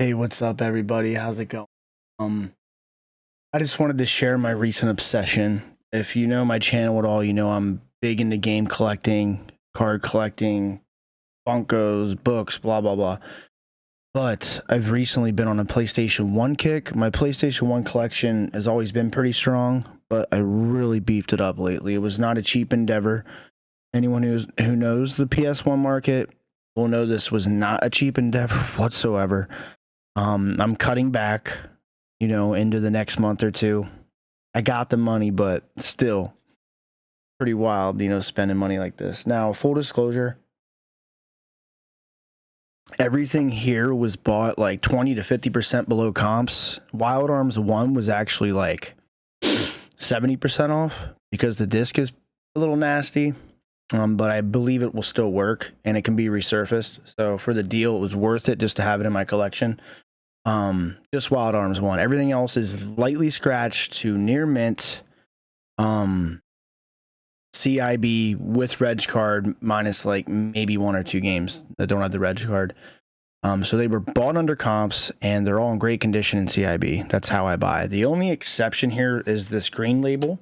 Hey, what's up, everybody? How's it going? Um, I just wanted to share my recent obsession. If you know my channel at all, you know I'm big into game collecting, card collecting, Funkos, books, blah blah blah. But I've recently been on a PlayStation 1 kick. My PlayStation 1 collection has always been pretty strong, but I really beefed it up lately. It was not a cheap endeavor. Anyone who knows the PS1 market will know this was not a cheap endeavor whatsoever. I'm cutting back, into the next month or two. I got the money, but still pretty wild, spending money like this. Now, full disclosure, everything here was bought like 20 to 50% below comps. Wild Arms 1 was actually like 70% off because the disc is a little nasty. But I believe it will still work and it can be resurfaced. So for the deal, it was worth it just to have it in my collection. Just Wild Arms 1. Everything else is lightly scratched to near mint. CIB with reg card minus like maybe one or two games that don't have the reg card. So they were bought under comps and they're all in great condition in CIB. That's how I buy. The only exception here is this green label,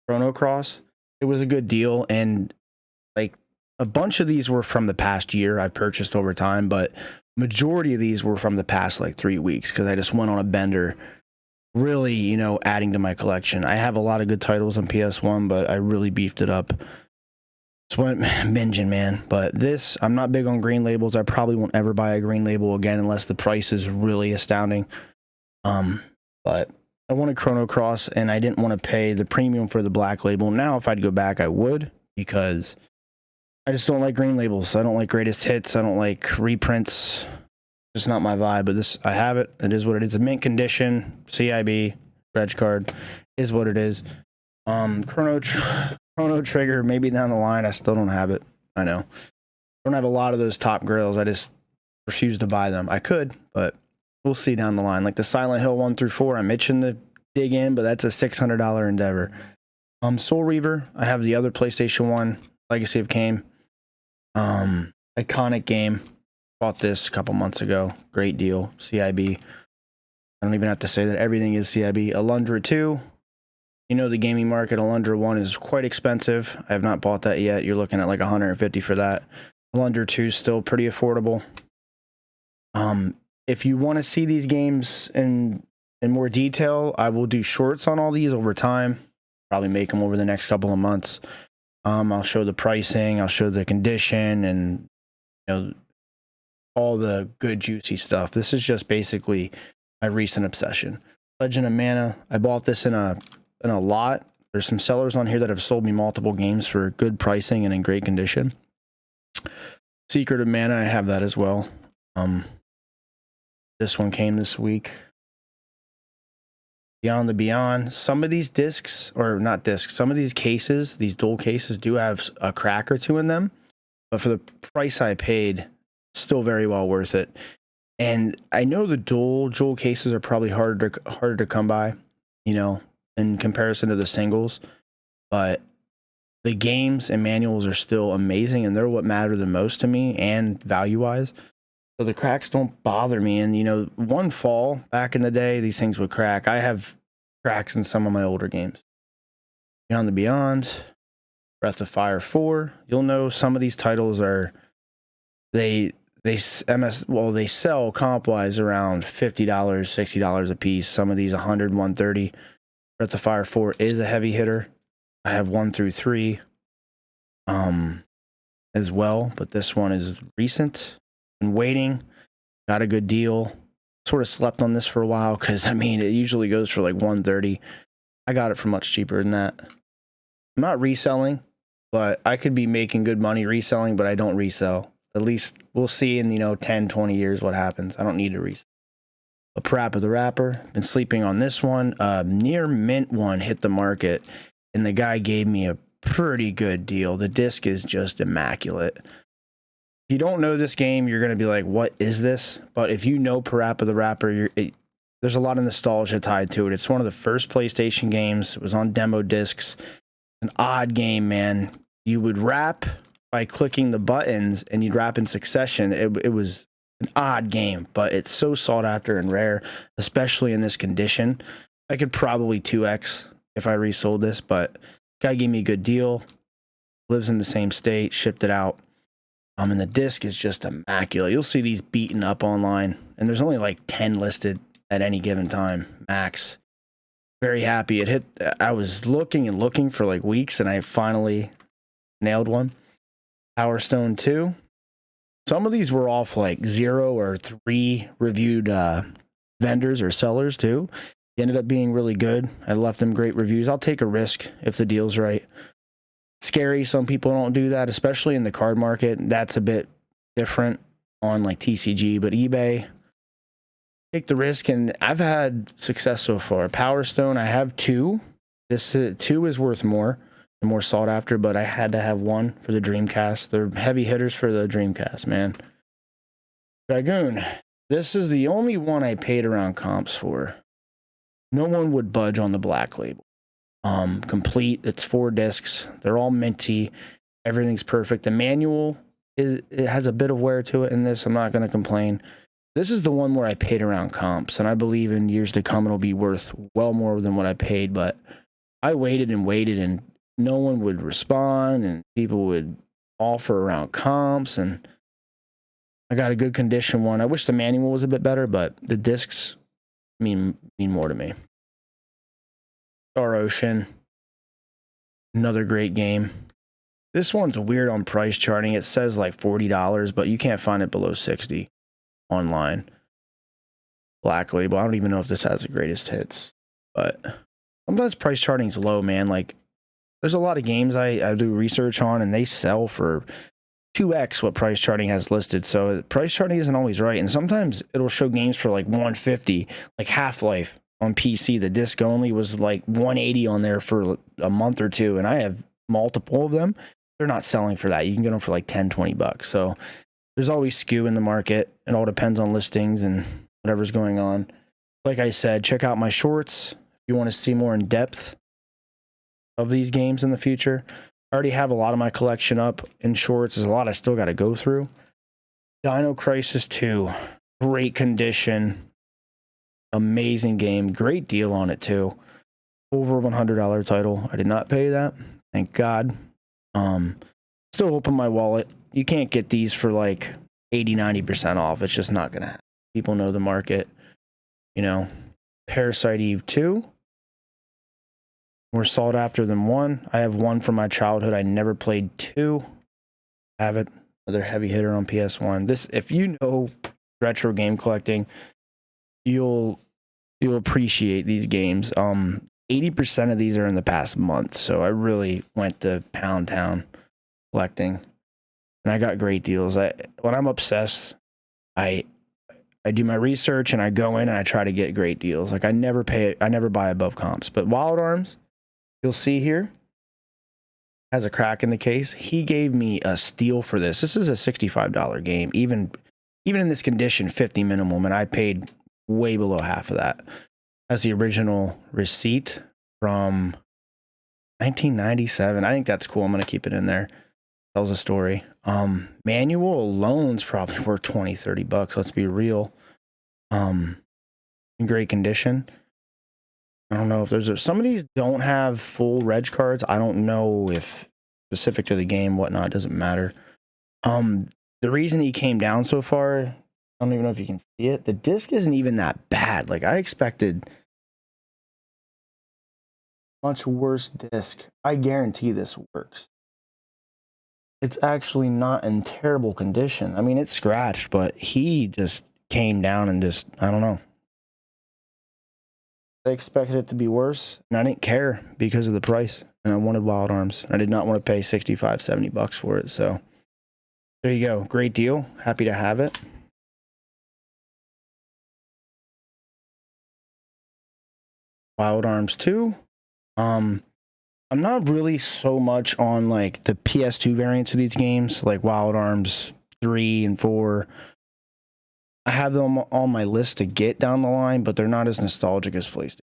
Chrono Cross. It was a good deal, and like a bunch of these were from the past year I purchased over time, but majority of these were from the past like 3 weeks because I just went on a bender, really, adding to my collection. I have a lot of good titles on PS1, but I really beefed it up. Just went binging, man. But this, I'm not big on green labels. I probably won't ever buy a green label again unless the price is really astounding. But I wanted Chrono Cross and I didn't want to pay the premium for the black label. Now, if I'd go back, I would, because I just don't like green labels. I don't like greatest hits. I don't like reprints. Just not my vibe. But this, I have it. It is what it is. A mint condition, CIB, reg card, is what it is. Chrono Trigger, maybe down the line. I still don't have it. I know. I don't have a lot of those top grails. I just refuse to buy them. I could, but we'll see down the line. Like the Silent Hill 1 through 4, I'm itching to dig in, but that's a $600 endeavor. Soul Reaver, I have the other PlayStation 1, Legacy of Kain. Iconic game. Bought this a couple months ago. Great deal. CIB. I don't even have to say that everything is CIB. Alundra 2. The gaming market. Alundra 1 is quite expensive. I have not bought that yet. You're looking at like $150 for that. Alundra 2 is still pretty affordable. If you want to see these games in more detail, I will do shorts on all these over time. Probably make them over the next couple of months. I'll show the pricing, I'll show the condition, and all the good juicy stuff. This is just basically my recent obsession. Legend of Mana. I bought this in a lot. There's some sellers on here that have sold me multiple games for good pricing and in great condition. Secret of Mana, I have that as well. This one came this week. Beyond the Beyond. Some of these discs, or not discs, some of these cases, these dual cases do have a crack or two in them, but for the price I paid, still very well worth it. And I know the dual cases are probably harder to come by, in comparison to the singles, but the games and manuals are still amazing, and they're what matter the most to me and value-wise. So the cracks don't bother me. And, one fall back in the day, these things would crack. I have cracks in some of my older games. Beyond the Beyond, Breath of Fire 4. You'll know some of these titles are, they sell comp-wise around $50, $60 a piece. Some of these $100, $130. Breath of Fire 4 is a heavy hitter. I have 1 through 3 as well, but this one is recent. Been waiting, got a good deal. Sort of slept on this for a while because it usually goes for like $130. I got it for much cheaper than that. I'm not reselling, but I could be making good money reselling, but I don't resell. At least we'll see in 10, 20 years what happens. I don't need to resell. A Parappa the Rapper. Been sleeping on this one. Near mint one hit the market, and the guy gave me a pretty good deal. The disc is just immaculate. If you don't know this game, you're going to be like, what is this? But if you know Parappa the Rapper, there's a lot of nostalgia tied to it. It's one of the first PlayStation games. It was on demo discs. An odd game, man. You would rap by clicking the buttons, and you'd rap in succession. It was an odd game, but it's so sought after and rare, especially in this condition. I could probably 2x if I resold this, but guy gave me a good deal. Lives in the same state, shipped it out. And the disc is just immaculate. You'll see these beaten up online, and there's only like 10 listed at any given time, max. Very happy. It hit. I was looking and looking for like weeks, and I finally nailed one. Power Stone 2. Some of these were off like 0 or 3 reviewed vendors or sellers too. They ended up being really good. I left them great reviews. I'll take a risk if the deal's right. Scary. Some people don't do that, especially in the card market. That's a bit different on like TCG, but eBay, take the risk, and I've had success so far. Power Stone, I have 2. This 2 is worth more and more sought after, but I had to have 1 for the Dreamcast. They're heavy hitters for the Dreamcast, man. Dragoon, this is the only one I paid around comps for. No one would budge on the black label. Complete. It's 4 discs. They're all minty. Everything's perfect. The manual it has a bit of wear to it in this. I'm not going to complain. This is the one where I paid around comps, and I believe in years to come it'll be worth well more than what I paid. But I waited and waited, and no one would respond, and people would offer around comps, and I got a good condition one. I wish the manual was a bit better, but the discs mean more to me. Star Ocean, another great game. This one's weird on price charting. It says like $40, but you can't find it below $60 online. Black label. I don't even know if this has the greatest hits, but sometimes price charting's low, man. Like there's a lot of games I do research on, and they sell for 2x what price charting has listed. So price charting isn't always right, and sometimes it'll show games for like 150, like Half-Life. On PC, the disc only was like 180 on there for a month or two, and I have multiple of them. They're not selling for that. You can get them for like 10, $20. So there's always skew in the market. It all depends on listings and whatever's going on. Like I said, check out my shorts if you want to see more in depth of these games in the future. I already have a lot of my collection up in shorts. There's a lot I still got to go through. Dino Crisis 2, great condition. Amazing game. Great deal on it too. Over $100 title. I did not pay that. Thank God. Still open my wallet. You can't get these for like 80-90% off. It's just not gonna happen. People know the market. You know. Parasite Eve 2. More sought after than 1. I have 1 from my childhood. I never played 2. Have it. Another heavy hitter on PS1. This, if you know retro game collecting, you'll appreciate these games. 80% of these are in the past month, so I really went to Pound Town collecting, and I got great deals. When I'm obsessed, I do my research and I go in and I try to get great deals. Like I never buy above comps. But Wild Arms, you'll see here, has a crack in the case. He gave me a steal for this. This is a $65 game, even in this condition, 50 minimum, and I paid way below half of that. That's the original receipt from 1997. I think that's cool. I'm going to keep it in there. Tells a story. Manual alone's probably worth $20-$30. Let's be real. In great condition. I don't know if there's some of these don't have full reg cards. I don't know if specific to the game, whatnot, doesn't matter. The reason he came down so far, I don't even know if you can see it. The disc isn't even that bad. Like I expected much worse disc. I guarantee this works. It's actually not in terrible condition. I mean, it's scratched, but he just came down and just, I don't know. I expected it to be worse, and I didn't care because of the price. And I wanted Wild Arms. I did not want to pay $65-$70 for it. So there you go. Great deal. Happy to have it. Wild Arms 2. I'm not really so much on like the PS2 variants of these games, like Wild Arms 3 and 4. I have them on my list to get down the line, but they're not as nostalgic as PlayStation.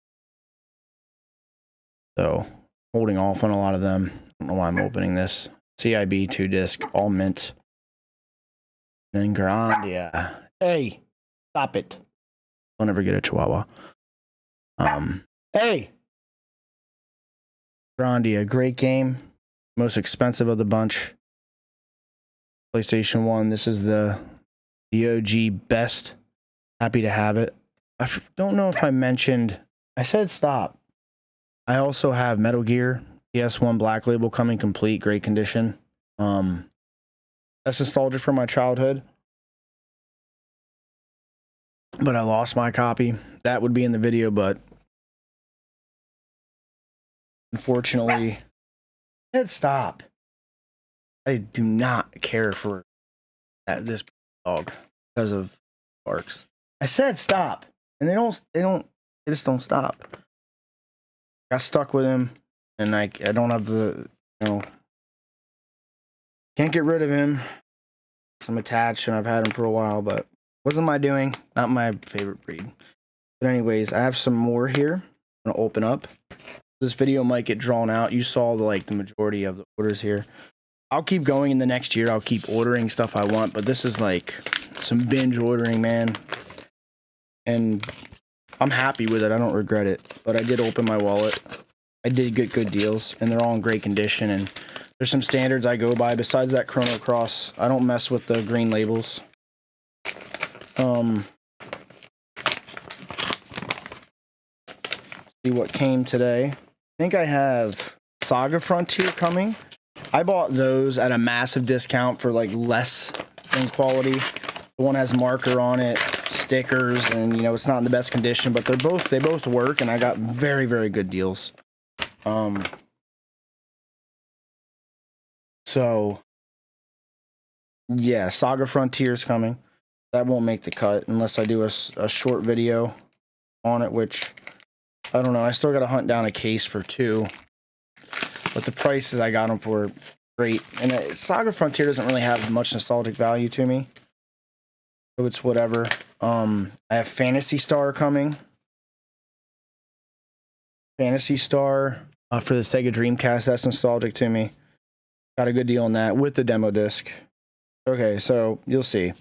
So, holding off on a lot of them. I don't know why I'm opening this. CIB 2 disc, all mint. Then Grandia. Hey, stop it. Don't ever get a Chihuahua. Hey. Grandia, great game. Most expensive of the bunch. PlayStation 1. This is the OG best. Happy to have it. I don't know if I mentioned. I said stop. I also have Metal Gear PS1 Black Label coming complete, great condition. That's nostalgia from my childhood. But I lost my copy. That would be in the video, but unfortunately, I said stop. I do not care for this dog because of barks. I said stop, and they just don't stop. Got stuck with him, and I don't have the, can't get rid of him. I'm attached, and I've had him for a while, but wasn't my doing. Not my favorite breed. But anyways, I have some more here. I'm gonna open up. This video might get drawn out. You saw the majority of the orders here. I'll keep going in the next year. I'll keep ordering stuff I want, but this is like some binge ordering, man. And I'm happy with it. I don't regret it. But I did open my wallet. I did get good deals, and they're all in great condition. And there's some standards I go by. Besides that Chrono Cross, I don't mess with the green labels. See what came today. I think I have Saga Frontier coming. I bought those at a massive discount for less in quality. The one has marker on it, stickers, and it's not in the best condition, but they both work, and I got very, very good deals. So yeah, Saga Frontier's coming. That won't make the cut unless I do a short video on it, which I don't know. I still got to hunt down a case for 2. But the prices I got them for, great. And Saga Frontier doesn't really have much nostalgic value to me. So it's whatever. I have Phantasy Star coming. Phantasy Star for the Sega Dreamcast. That's nostalgic to me. Got a good deal on that with the demo disc. Okay, so you'll see.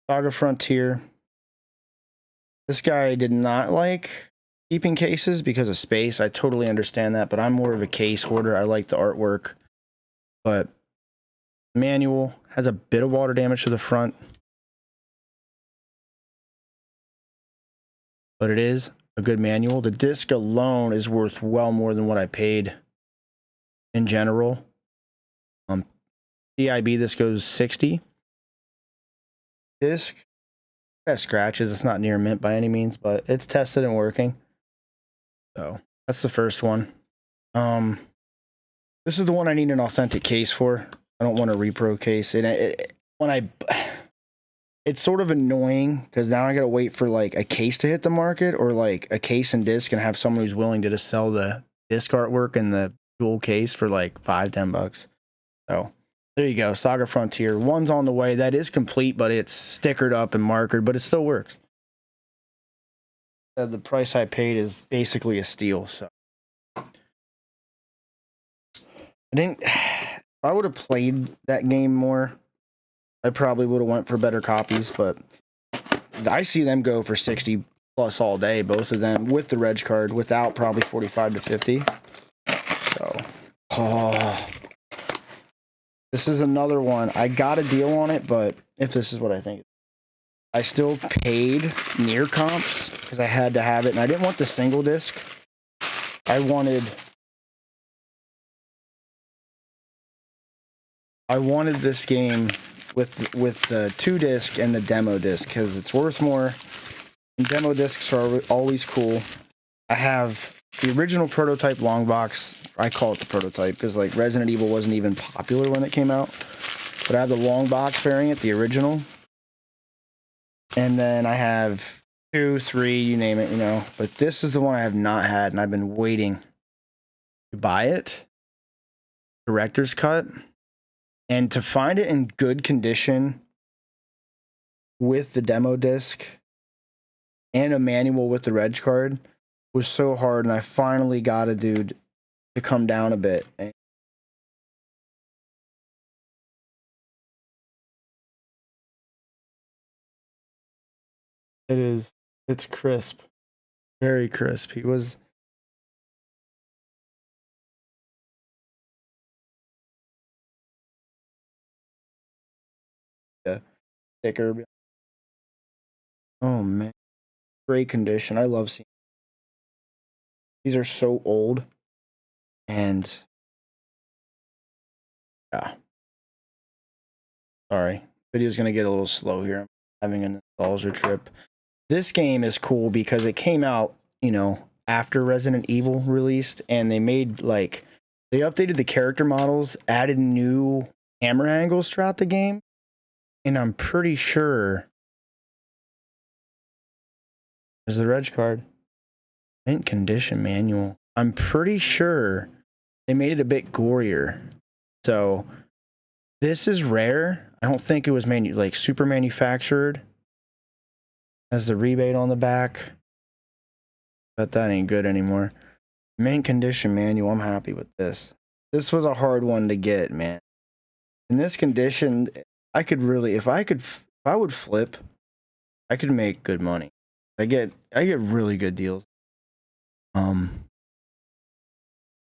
Saga Frontier. This guy did not like keeping cases because of space. I totally understand that, but I'm more of a case hoarder. I like the artwork. But manual has a bit of water damage to the front. But it is a good manual. The disc alone is worth well more than what I paid in general. CIB, this goes 60. Disc has scratches. It's not near mint by any means, but it's tested and working. So that's the first one. This is the one I need an authentic case for. I don't want a repro case. And it's sort of annoying because now I gotta wait for a case to hit the market, or a case and disc, and have someone who's willing to just sell the disc artwork and the dual case for $5-10 bucks. So there you go. Saga Frontier. One's on the way. That is complete, but it's stickered up and markered, but it still works. The price I paid is basically a steal. So if I would have played that game more, I probably would have went for better copies, but I see them go for 60 plus all day, both of them, with the reg card, without probably 45 to 50. So, this is another one. I got a deal on it, but if this is what I think, I still paid near comps because I had to have it, and I didn't want the single disc. I wanted this game with the 2 disc and the demo disc because it's worth more. And demo discs are always cool. I have the original prototype long box. I call it the prototype because Resident Evil wasn't even popular when it came out. But I have the long box variant, the original. And then I have 2, 3, you name it, But this is the one I have not had, and I've been waiting to buy it. Director's cut. And to find it in good condition with the demo disc and a manual with the reg card was so hard, and I finally got a dude to come down a bit. It is. It's crisp. Very crisp. He was. Yeah. Thicker. Oh man. Great condition. I love seeing. These are so old. And yeah. Sorry. Video's gonna get a little slow here. I'm having a nostalgia trip. This game is cool because it came out, after Resident Evil released, and they made they updated the character models, added new camera angles throughout the game, and I'm pretty sure there's the reg card. Mint condition manual. I'm pretty sure they made it a bit gorier. So this is rare. I don't think it was super manufactured. Has the rebate on the back. But that ain't good anymore. Mint condition manual. I'm happy with this. This was a hard one to get, man. In this condition, I could really, if I would flip, I could make good money. I get really good deals. I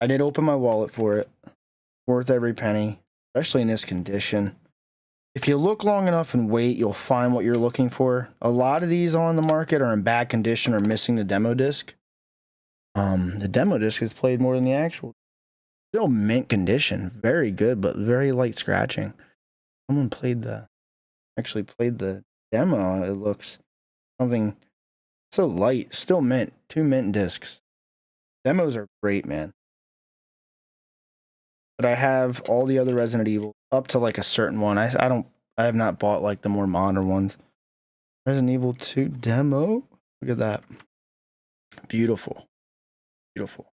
did open my wallet for it. Worth every penny, especially in this condition. If you look long enough and wait, you'll find what you're looking for. A lot of these on the market are in bad condition or missing the demo disc. The demo disc is played more than the actual. Still mint condition, very good, but very light scratching. Someone actually played the demo. It looks something so light, still mint. 2 mint discs. Demos are great, man. But I have all the other Resident Evil up to a certain one. I have not bought the more modern ones. Resident Evil 2 demo. Look at that. Beautiful. Beautiful.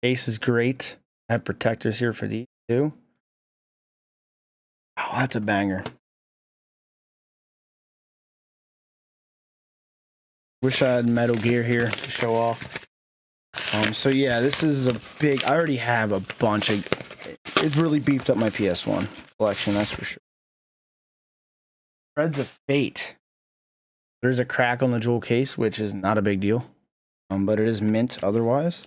Case is great. I have protectors here for these too. Oh, that's a banger. Wish I had Metal Gear here to show off. So yeah, this is a big. I already have a bunch of. It's really beefed up my PS1 collection, that's for sure. Threads of Fate. There's a crack on the jewel case, which is not a big deal, but it is mint otherwise.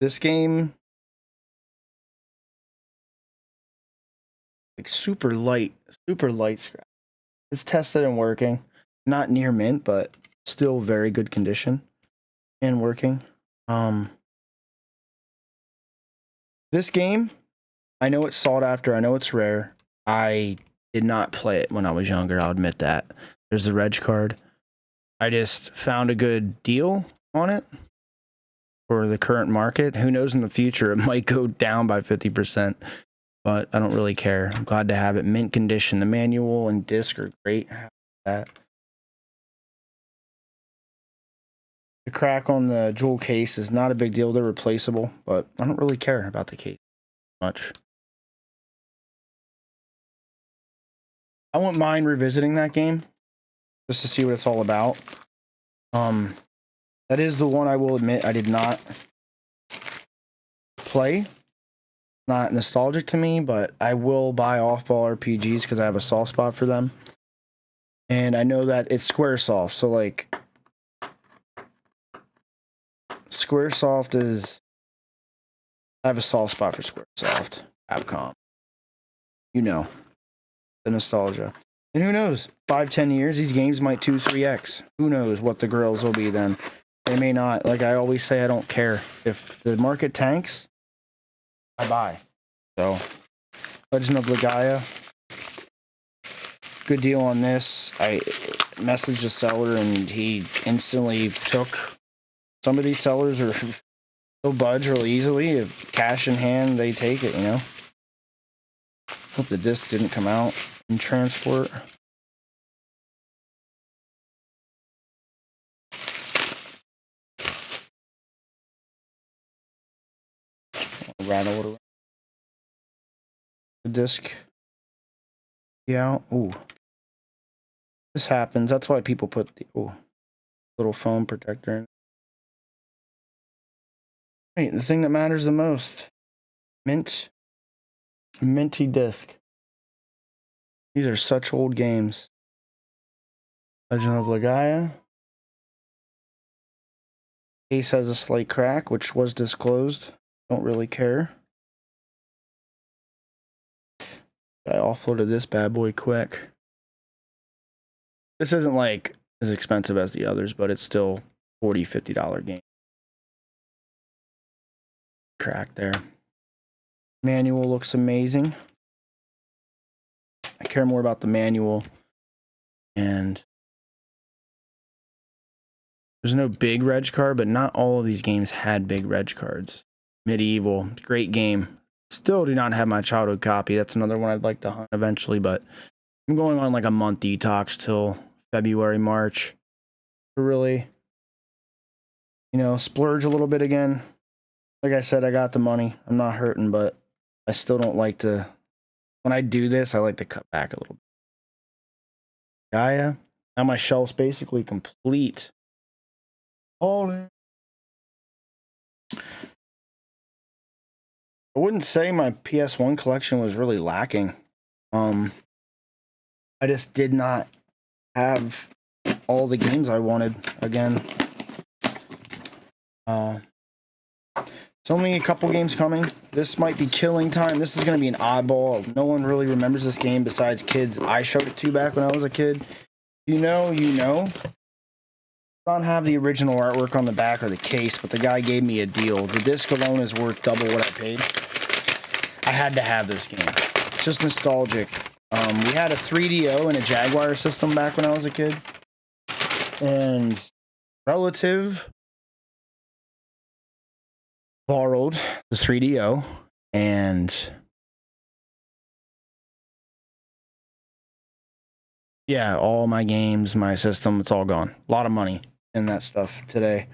This game, super light scratch. It's tested and working. Not near mint, but still very good condition and working. This game, I know it's sought after. I know it's rare. I did not play it when I was younger. I'll admit that. There's the reg card. I just found a good deal on it for the current market. Who knows in the future? It might go down by 50%, but I don't really care. I'm glad to have it. Mint condition. The manual and disc are great. That. The crack on the jewel case is not a big deal. They're replaceable, but I don't really care about the case much. I wouldn't mind revisiting that game just to see what it's all about. That is the one I will admit I did not play. Not nostalgic to me, but I will buy off-ball RPGs because I have a soft spot for them. And I know that it's Squaresoft, so Squaresoft is. I have a soft spot for Squaresoft, Capcom. The nostalgia. And who knows? 5-10 years, these games might 2-3x. Who knows what the girls will be then? They may not. Like I always say, I don't care. If the market tanks, I buy. So, Legend of Legaia. Good deal on this. I messaged the seller and he instantly took. Some of these sellers are they'll budge really easily. If cash in hand, they take it, Hope the disc didn't come out in transport. I'll rattle it around. The disc. Yeah. Ooh. This happens. That's why people put the little foam protector in. Right, the thing that matters the most. Minty disc. These are such old games. Legend of Legaia. Case has a slight crack, which was disclosed. Don't really care. I offloaded this bad boy quick. This isn't like as expensive as the others, but it's still $40, $50 game. Crack there. Manual looks amazing. I care more about the manual. And there's no big reg card, but not all of these games had big reg cards. Medieval, great game. Still do not have my childhood copy. That's another one I'd like to hunt eventually, but I'm going on like a month detox till February, March to really, splurge a little bit again. Like I said, I got the money. I'm not hurting, but I still don't like to, when I do this, I like to cut back a little bit. Gaia. Now my shelf's basically complete. All in. I wouldn't say my PS1 collection was really lacking. I just did not have all the games I wanted again. It's only a couple games coming. This might be killing time. This is going to be an oddball. No one really remembers this game besides kids I showed it to back when I was a kid. You know. I don't have the original artwork on the back or the case, but the guy gave me a deal. The disc alone is worth double what I paid. I had to have this game. It's just nostalgic. We had a 3DO and a Jaguar system back when I was a kid. And relative borrowed the 3DO and yeah, all my games, my system, it's all gone. A lot of money in that stuff today.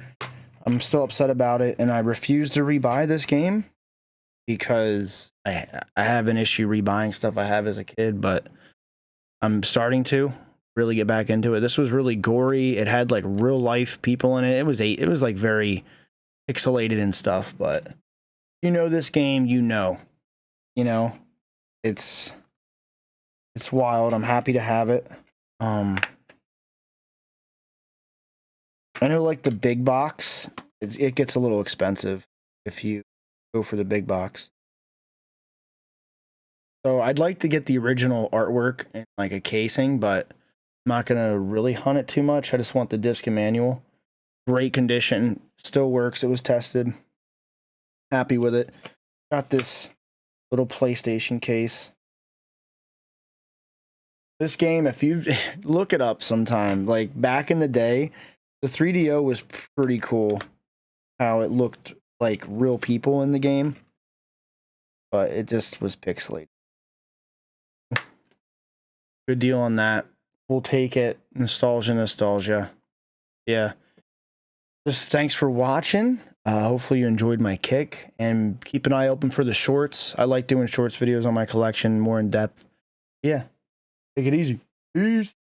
I'm still upset about it, and I refuse to rebuy this game because I have an issue rebuying stuff I have as a kid, but I'm starting to really get back into it. This was really gory. It had like real life people in it. It was like very pixelated and stuff, but this game, it's wild. I'm happy to have it. I know like the big box, it gets a little expensive if you go for the big box. So I'd like to get the original artwork in like a casing, but I'm not going to really hunt it too much. I just want the disc and manual. Great condition. Still works. It was tested. Happy with it. Got this little PlayStation case. This game, if you look it up sometime, like back in the day, the 3DO was pretty cool. How it looked like real people in the game, but it just was pixelated. Good deal on that. We'll take it. Nostalgia. Yeah. Just thanks for watching. Hopefully you enjoyed my kick, and keep an eye open for the shorts. I like doing shorts videos on my collection more in depth. Yeah. Take it easy. Peace.